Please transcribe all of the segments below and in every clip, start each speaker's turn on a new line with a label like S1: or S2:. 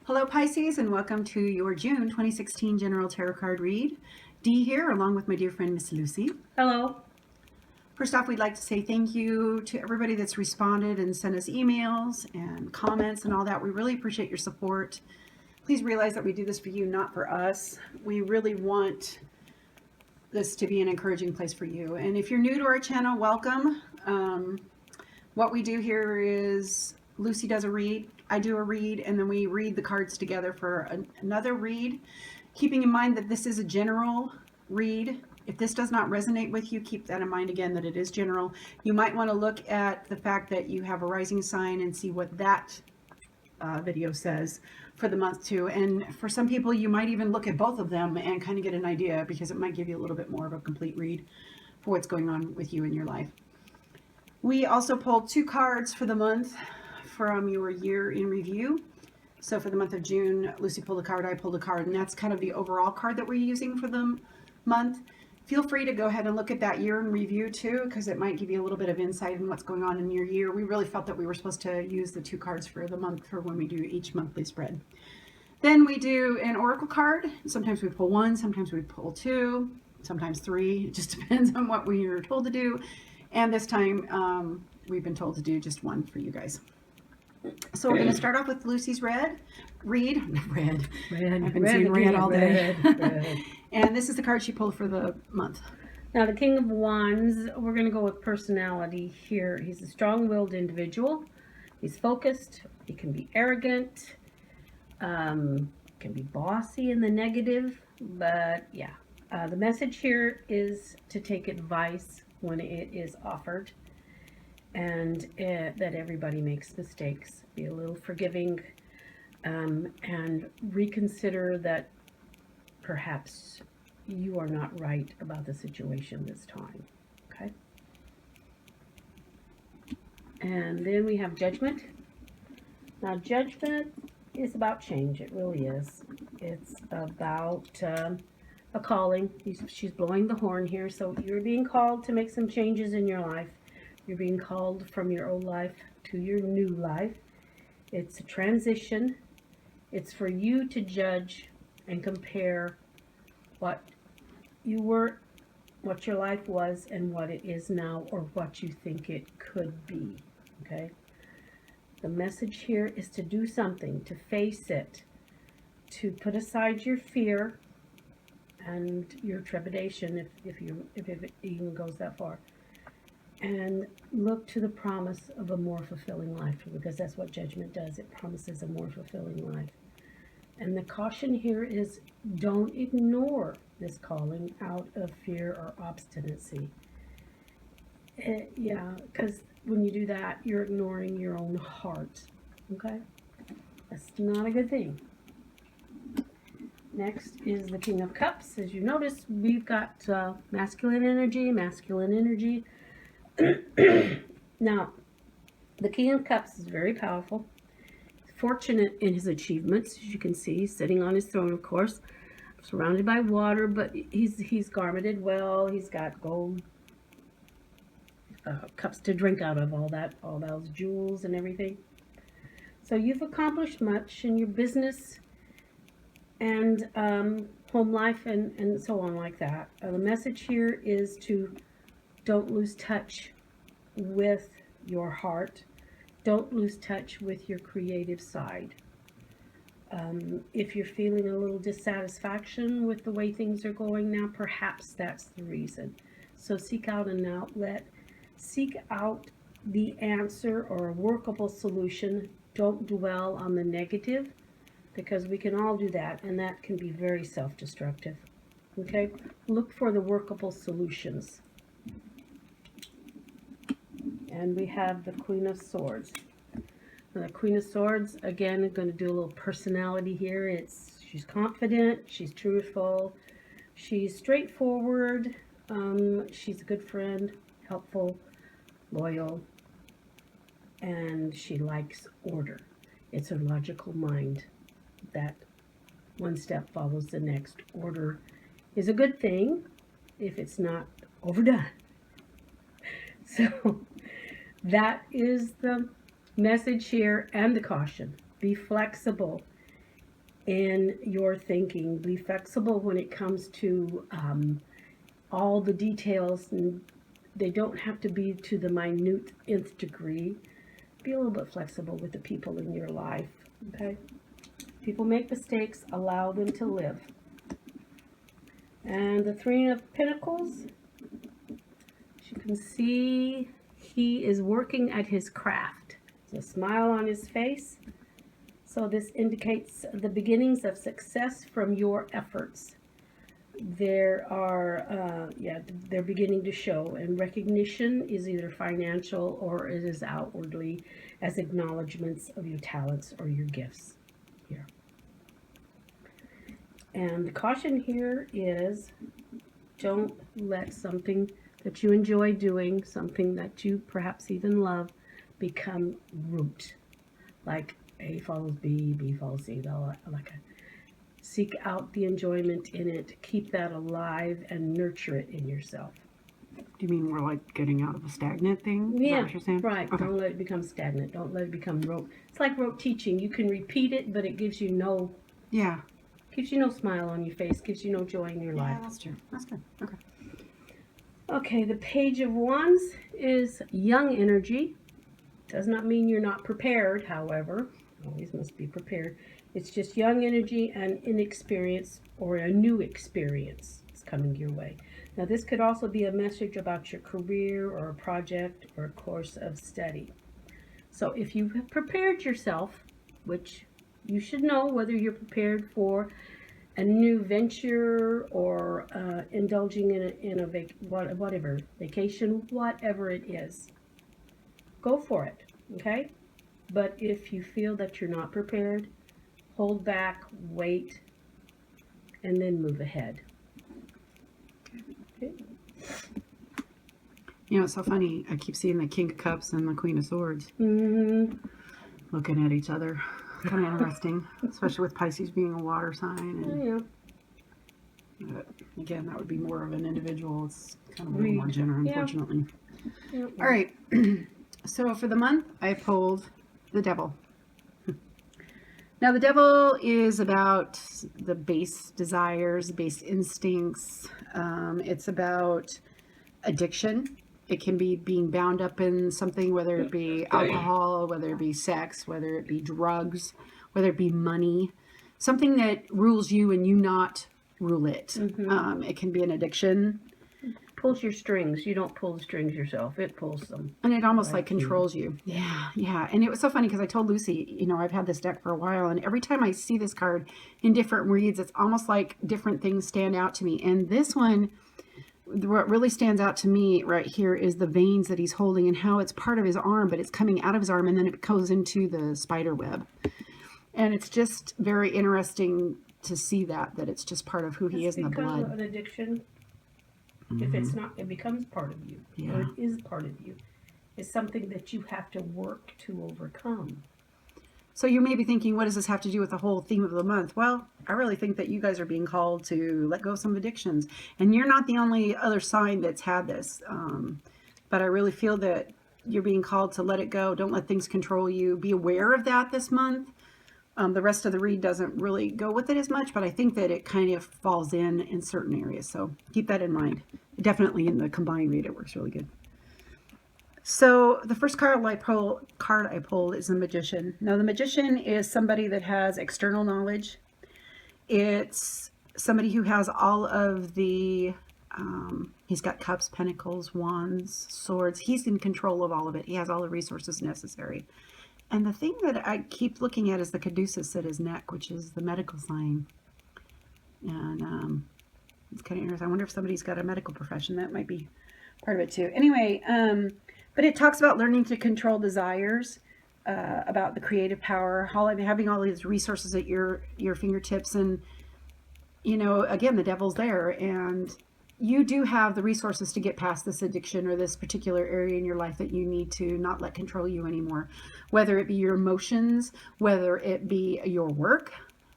S1: Hello Pisces, and welcome to your June 2016 General Tarot Card Read. Dee here, along with my dear friend Miss Lucy.
S2: Hello.
S1: First off, we'd like to say thank you to everybody that's responded and sent us emails and comments and all that. We really appreciate your support. Please realize that we do this for you, not for us. We really want this to be an encouraging place for you. And if you're new to our channel, welcome. What we do here is Lucy does a read, I do a read, and then we read the cards together for another read, keeping in mind that this is a general read. If this does not resonate with you, keep that in mind again, that it is general. You might want to look at the fact that you have a rising sign and see what that video says for the month too. And for some people, you might even look at both of them and kind of get an idea, because it might give you a little bit more of a complete read for what's going on with you in your life. We also pulled 2 cards for the month from your year in review. So for the month of June, Lucy pulled a card, I pulled a card, and that's kind of the overall card that we're using for the month. Feel free to go ahead and look at that year in review too, because it might give you a little bit of insight in what's going on in your year. We really felt that we were supposed to use the 2 cards for the month for when we do each monthly spread. Then we do an oracle card. Sometimes we pull 1, sometimes we pull 2, sometimes 3. It just depends on what we were told to do. And this time we've been told to do just 1 for you guys. So we're going to start off with Lucy's read. I've been seeing red all day.
S2: Red.
S1: And this is the card she pulled for the month.
S2: Now, the King of Wands, we're going to go with personality here. He's a strong-willed individual. He's focused. He can be arrogant. Can be bossy in the negative. But, yeah. The message here is to take advice when it is offered. And that everybody makes mistakes. Be a little forgiving. And reconsider that perhaps you are not right about the situation this time. Okay? And then we have Judgment. Now, Judgment is about change. It really is. It's about a calling. She's blowing the horn here. So you're being called to make some changes in your life. You're being called from your old life to your new life. It's a transition. It's for you to judge and compare what you were, what your life was, and what it is now, or what you think it could be. Okay? The message here is to do something, to face it, to put aside your fear and your trepidation, if it even goes that far, and look to the promise of a more fulfilling life, because that's what Judgment does. It promises a more fulfilling life. And the caution here is, don't ignore this calling out of fear or obstinacy. Yeah, because when you do that, you're ignoring your own heart. Okay? That's not a good thing. Next is the King of Cups. As you notice, we've got masculine energy. Now, the King of Cups is very powerful, fortunate in his achievements. As you can see, he's sitting on his throne, of course, surrounded by water, but he's garmented well. He's got gold cups to drink out of, all those jewels and everything. So you've accomplished much in your business and home life and so on like that. The message here is to don't lose touch with your heart. Don't lose touch with your creative side. If you're feeling a little dissatisfaction with the way things are going now, perhaps that's the reason. So seek out an outlet. Seek out the answer or a workable solution. Don't dwell on the negative, because we can all do that, and that can be very self-destructive. Okay? Look for the workable solutions. And we have the Queen of Swords. Now, the Queen of Swords, again, I'm going to do a little personality here. She's confident, she's truthful, she's straightforward, she's a good friend, helpful, loyal, and she likes order. It's her logical mind that one step follows the next. Order is a good thing if it's not overdone. So that is the message here, and the caution. Be flexible. in your thinking. Be flexible when it comes to all the details. And they don't have to be to the minute nth degree. Be a little bit flexible with the people in your life, okay? People make mistakes, allow them to live. And the Three of Pentacles, as you can see, he is working at his craft. There's a smile on his face. So this indicates the beginnings of success from your efforts. They're beginning to show, and recognition is either financial or it is outwardly as acknowledgments of your talents or your gifts here. And the caution here is don't let something that you enjoy doing, something that you perhaps even love, become root. Like A follows B, B follows C, seek out the enjoyment in it, keep that alive, and nurture it in yourself.
S1: Do you mean more like getting out of a stagnant thing? Is
S2: Yeah,
S1: that what you're saying?
S2: right.
S1: Okay.
S2: Don't let it become stagnant. Don't let it become rote. It's like rote teaching. You can repeat it, but it gives you no smile on your face, gives you no joy in your life.
S1: Yeah, that's true. That's good. Okay.
S2: Okay, the Page of Wands is young energy. Does not mean you're not prepared, however. Always must be prepared. It's just young energy and inexperience, or a new experience is coming your way. Now, this could also be a message about your career or a project or a course of study. So if you have prepared yourself, which you should know whether you're prepared for a new venture or indulging in a vacation, whatever it is, go for it, okay? But if you feel that you're not prepared, hold back, wait, and then move ahead. Okay.
S1: You know, it's so funny. I keep seeing the King of Cups and the Queen of Swords
S2: Mm-hmm.
S1: looking at each other. Kind of interesting, especially with Pisces being a water sign. And,
S2: Yeah.
S1: but again, that would be more of an individual. It's kind of a little more general,
S2: Yeah.
S1: unfortunately.
S2: Yep.
S1: All right. So for the month, I pulled the Devil. Now, the Devil is about the base desires, base instincts. It's about addiction. It can be being bound up in something, whether it be alcohol, whether it be sex, whether it be drugs, whether it be money, something that rules you and you not rule it.
S2: Mm-hmm.
S1: It can be an addiction.
S2: Pulls your strings. You don't pull the strings yourself. It pulls them.
S1: And it almost
S2: Like
S1: like controls you. Yeah. And it was so funny because I told Lucy, you know, I've had this deck for a while, and every time I see this card in different reads, it's almost like different things stand out to me. And this one, what really stands out to me right here is the veins that he's holding and how it's part of his arm, but it's coming out of his arm and then it goes into the spider web. And it's just very interesting to see that it's just part of who he is in the blood.
S2: An addiction. If it's not, it becomes part of you.
S1: Yeah.
S2: Or it is part of you. It's something that you have to work to overcome.
S1: So you may be thinking, what does this have to do with the whole theme of the month? Well, I really think that you guys are being called to let go of some addictions. And you're not the only other sign that's had this. But I really feel that you're being called to let it go. Don't let things control you. Be aware of that this month. The rest of the read doesn't really go with it as much, but I think that it kind of falls in certain areas. So keep that in mind. Definitely in the combined read, it works really good. So the first card I pulled is the Magician. Now the Magician is somebody that has external knowledge. It's somebody who has all of the, he's got cups, pentacles, wands, swords. He's in control of all of it. He has all the resources necessary. And the thing that I keep looking at is the caduceus at his neck, which is the medical sign. And it's kind of interesting. I wonder if somebody's got a medical profession. That might be part of it too. Anyway, but it talks about learning to control desires, about the creative power, having all these resources at your fingertips. And, you know, again, the devil's there. And you do have the resources to get past this addiction or this particular area in your life that you need to not let control you anymore. Whether it be your emotions, whether it be your work,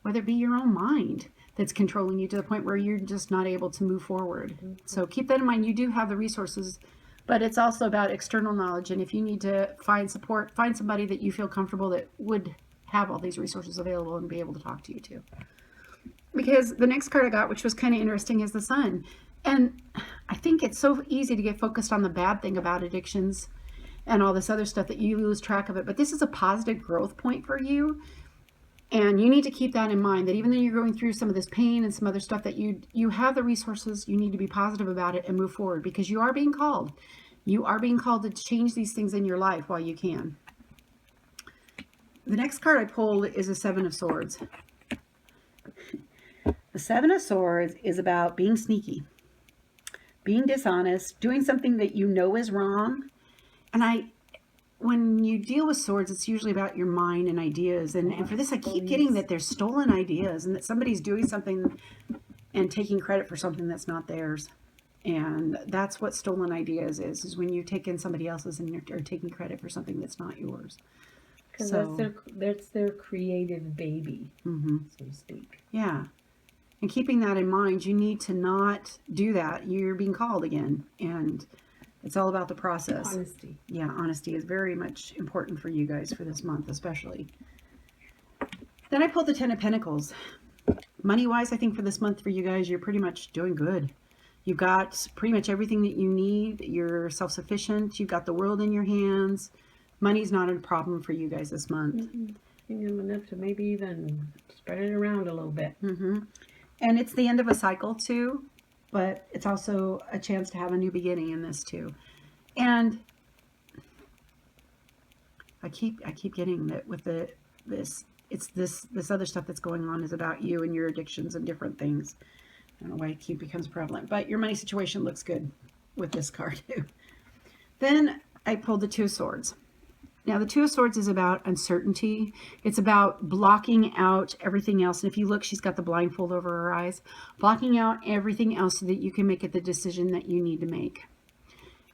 S1: whether it be your own mind that's controlling you to the point where you're just not able to move forward. Mm-hmm. So keep that in mind. You do have the resources, but it's also about external knowledge. And if you need to find support, find somebody that you feel comfortable that would have all these resources available and be able to talk to you too. Because the next card I got, which was kind of interesting, is the Sun. And I think it's so easy to get focused on the bad thing about addictions and all this other stuff that you lose track of it. But this is a positive growth point for you. And you need to keep that in mind, that even though you're going through some of this pain and some other stuff, that you have the resources. You need to be positive about it and move forward, because you are being called. You are being called to change these things in your life while you can. The next card I pulled is a Seven of Swords. The Seven of Swords is about being sneaky, being dishonest, doing something that you know is wrong. And when you deal with swords, it's usually about your mind and ideas. And for this, I keep getting that there's stolen ideas and that somebody's doing something and taking credit for something that's not theirs. And that's what stolen ideas is when you take in somebody else's and you're taking credit for something that's not yours.
S2: Because that's their creative baby, so to speak.
S1: Yeah. And keeping that in mind, you need to not do that. You're being called again. And it's all about the process.
S2: Honesty.
S1: Yeah, honesty is very much important for you guys for this month, especially. Then I pulled the Ten of Pentacles. Money-wise, I think for this month for you guys, you're pretty much doing good. You've got pretty much everything that you need. You're self-sufficient. You've got the world in your hands. Money's not a problem for you guys this month.
S2: You have enough to maybe even spread it around a little bit.
S1: And it's the end of a cycle too, but it's also a chance to have a new beginning in this too. And I keep getting that with this other stuff that's going on is about you and your addictions and different things. I don't know why it becomes prevalent, but your money situation looks good with this card too. Then I pulled the Two of Swords. Now, the Two of Swords is about uncertainty. It's about blocking out everything else. And if you look, she's got the blindfold over her eyes, blocking out everything else so that you can make it the decision that you need to make.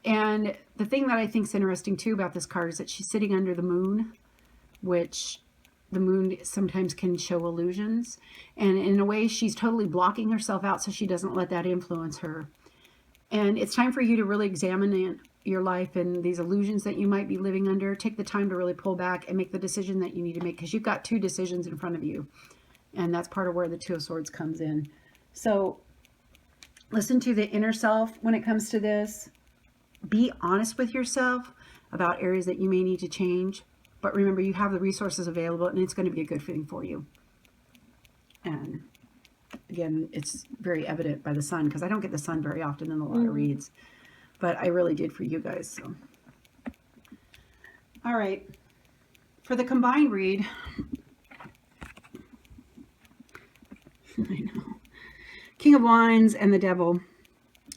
S1: And the thing that I think is interesting too about this card is that she's sitting under the moon, which the moon sometimes can show illusions. And in a way, she's totally blocking herself out so she doesn't let that influence her. And it's time for you to really examine your life and these illusions that you might be living under. Take the time to really pull back and make the decision that you need to make, because you've got two decisions in front of you. And that's part of where the Two of Swords comes in. So listen to the inner self when it comes to this. Be honest with yourself about areas that you may need to change. But remember, you have the resources available and it's going to be a good thing for you. And again, it's very evident by the sun, because I don't get the sun very often in a lot of reads. But I really did for you guys. So, all right. For the combined read, I know. King of Wands and the Devil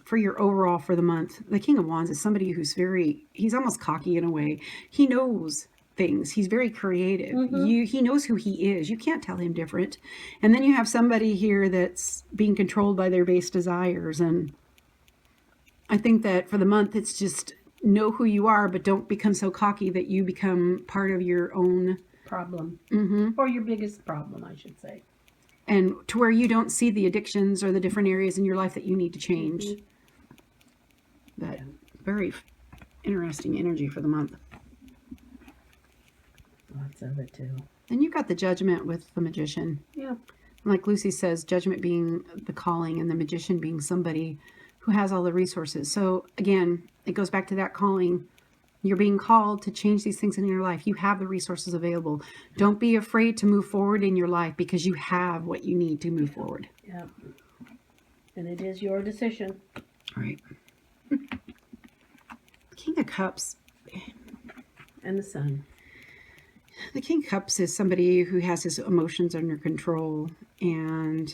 S1: for your overall for the month. The King of Wands is somebody who's he's almost cocky in a way. He knows things. He's very creative. He knows who he is. You can't tell him different. And then you have somebody here that's being controlled by their base desires. And I think that for the month, it's just know who you are, but don't become so cocky that you become part of your own
S2: problem. Or your biggest problem, I should say.
S1: And to where you don't see the addictions or the different areas in your life that you need to change. But very interesting energy for the month.
S2: Lots of it too.
S1: Then you've got the Judgment with the Magician.
S2: Yeah.
S1: Like Lucy says, Judgment being the calling and the Magician being somebody who has all the resources. So again, it goes back to that calling. You're being called to change these things in your life. You have the resources available. Don't be afraid to move forward in your life, because you have what you need to move forward.
S2: Yeah. And it is your decision.
S1: All right. King of Cups.
S2: And the Sun.
S1: The King of Cups is somebody who has his emotions under control, and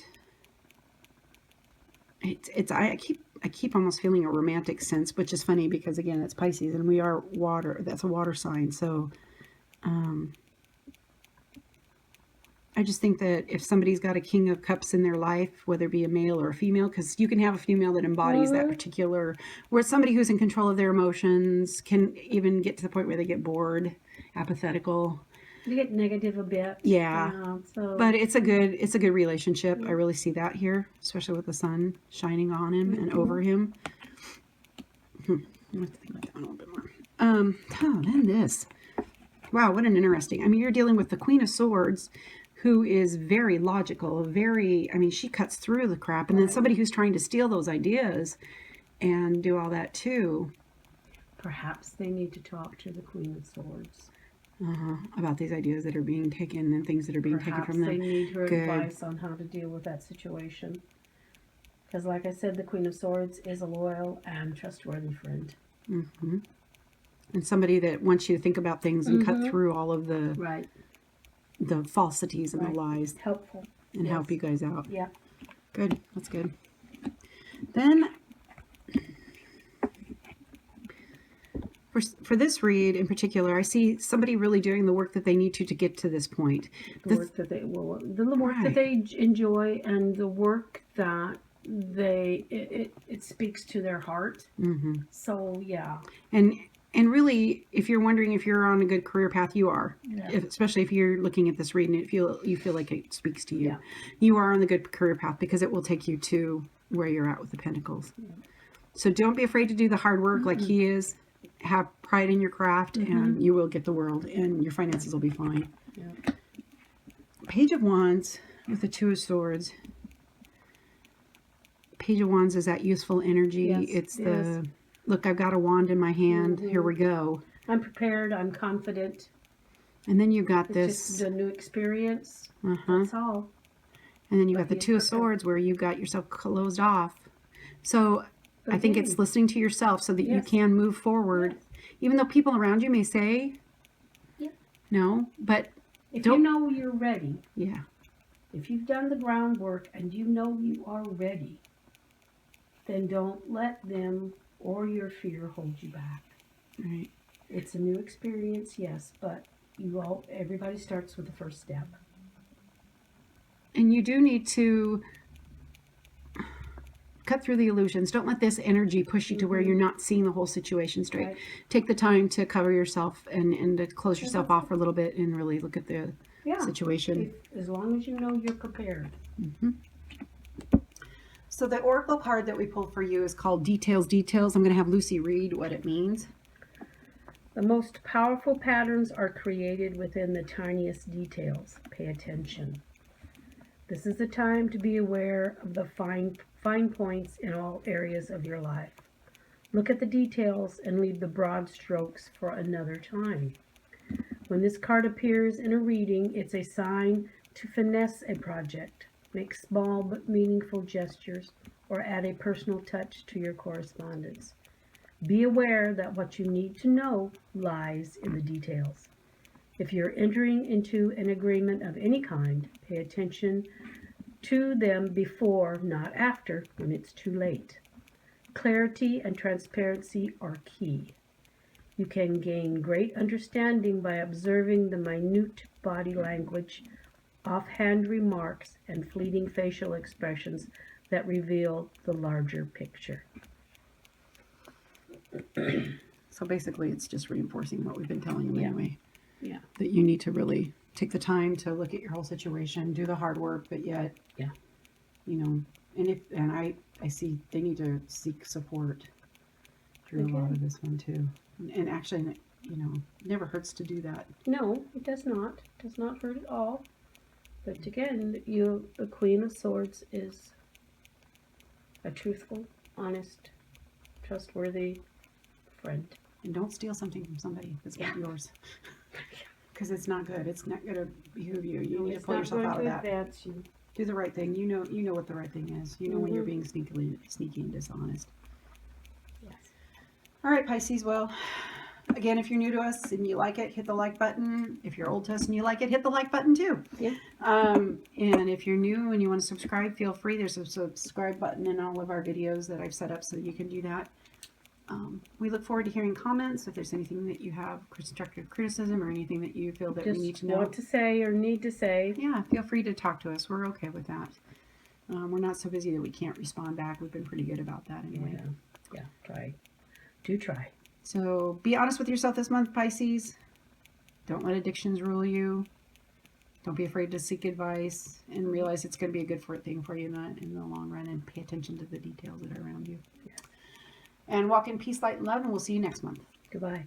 S1: I keep almost feeling a romantic sense, which is funny because again, it's Pisces and we are water. That's a water sign. So, I just think that if somebody's got a King of Cups in their life, whether it be a male or a female, because you can have a female that embodies that particular, where somebody who's in control of their emotions can even get to the point where they get bored, apathetical.
S2: You get negative a bit.
S1: Yeah.
S2: So.
S1: But it's a good relationship. I really see that here, especially with the sun shining on him and over him. I have to think about that one a little bit more. Then this. Wow, what an interesting. I mean, you're dealing with the Queen of Swords, who is very logical, I mean, she cuts through the crap. And then
S2: Right.
S1: somebody who's trying to steal those ideas and do all that too.
S2: Perhaps they need to talk to the Queen of Swords.
S1: About these ideas that are being taken and things that are being taken
S2: Perhaps
S1: from
S2: they
S1: them.
S2: need her
S1: Good.
S2: advice on how to deal with that situation. Because like I said, the Queen of Swords is a loyal and trustworthy friend.
S1: Mm-hmm. And somebody that wants you to think about things and cut
S2: Mhm.
S1: through all of
S2: Right.
S1: the falsities and
S2: Right.
S1: the lies
S2: Helpful.
S1: and
S2: Yes.
S1: help you guys out.
S2: Yeah.
S1: Good. That's good. Then for this read in particular, I see somebody really doing the work that they need to get to this point.
S2: The work that they will, the work
S1: Right.
S2: that they enjoy, and the work that it speaks to their heart.
S1: Mm-hmm.
S2: So yeah.
S1: And really, if you're wondering if you're on a good career path, you are.
S2: Yeah.
S1: Especially if you're looking at this read and you feel like it speaks to you.
S2: Yeah.
S1: You are on the good career path because it will take you to where you're at with the Pentacles. Yeah. So don't be afraid to do the hard work like he is. Have pride in your craft and you will get the world and your finances will be fine.
S2: Yeah.
S1: Page of Wands with the Two of Swords. Page of Wands is that useful energy.
S2: Yes,
S1: It's
S2: it
S1: the
S2: is.
S1: look, I've got a wand in my hand. Here we go.
S2: I'm prepared. I'm confident.
S1: And then you got
S2: It's
S1: this.
S2: just a new experience. That's all.
S1: And then you got
S2: But
S1: the
S2: he
S1: Two of
S2: is prepared.
S1: Swords where you got yourself closed off. So I think it's
S2: Again.
S1: listening to yourself so that you
S2: Yes.
S1: can move forward.
S2: Yes.
S1: Even though people around you may say no, but
S2: If
S1: don't-
S2: you know you're ready,
S1: yeah.
S2: if you've done the groundwork and you know you are ready, then don't let them or your fear hold you back.
S1: Right.
S2: It's a new experience, yes, but everybody starts with the first step.
S1: And you do need to cut through the illusions. Don't let this energy push you to where you're not seeing the whole situation straight.
S2: Right.
S1: Take the time to cover yourself and to close yourself off for a little bit and really look at the
S2: Yeah.
S1: situation.
S2: As long as you know you're prepared.
S1: So the oracle card that we pulled for you is called Details, Details. I'm going to have Lucy read what it means.
S2: The most powerful patterns are created within the tiniest details. Pay attention. This is the time to be aware of the fine points in all areas of your life. Look at the details and leave the broad strokes for another time. When this card appears in a reading, it's a sign to finesse a project, make small but meaningful gestures, or add a personal touch to your correspondence. Be aware that what you need to know lies in the details. If you're entering into an agreement of any kind, pay attention to them before, not after, when it's too late. Clarity and transparency are key. You can gain great understanding by observing the minute body language, offhand remarks, and fleeting facial expressions that reveal the larger picture.
S1: So basically it's just reinforcing what we've been telling you anyway.
S2: Yeah.
S1: That you need to really take the time to look at your whole situation, do the hard work, but yet, you know, and I see they need to seek support through a lot of this one too. And actually, you know, it never hurts to do that.
S2: No, it does not. It does not hurt at all. But again, the Queen of Swords is a truthful, honest, trustworthy friend.
S1: And don't steal something from somebody that's not yours. Because it's not good. It's not going to behoove you. You need to pull yourself out of that.
S2: Advance you.
S1: Do the right thing. You know what the right thing is. You know when you're being sneaky and dishonest.
S2: Yes.
S1: All right, Pisces. Well, again, if you're new to us and you like it, hit the like button. If you're old to us and you like it, hit the like button too.
S2: Yeah.
S1: And if you're new and you want to subscribe, feel free. There's a subscribe button in all of our videos that I've set up so you can do that. We look forward to hearing comments. If there's anything that you have constructive criticism or anything that you feel that we need to know.
S2: Want to say or need to say.
S1: Yeah, feel free to talk to us. We're okay with that. We're not so busy that we can't respond back. We've been pretty good about that anyway.
S2: Yeah, try. Do try.
S1: So be honest with yourself this month, Pisces. Don't let addictions rule you. Don't be afraid to seek advice and realize it's going to be a good thing for you in the long run, and pay attention to the details that are around you.
S2: Yes.
S1: And walk in peace, light, and love, and we'll see you next month.
S2: Goodbye.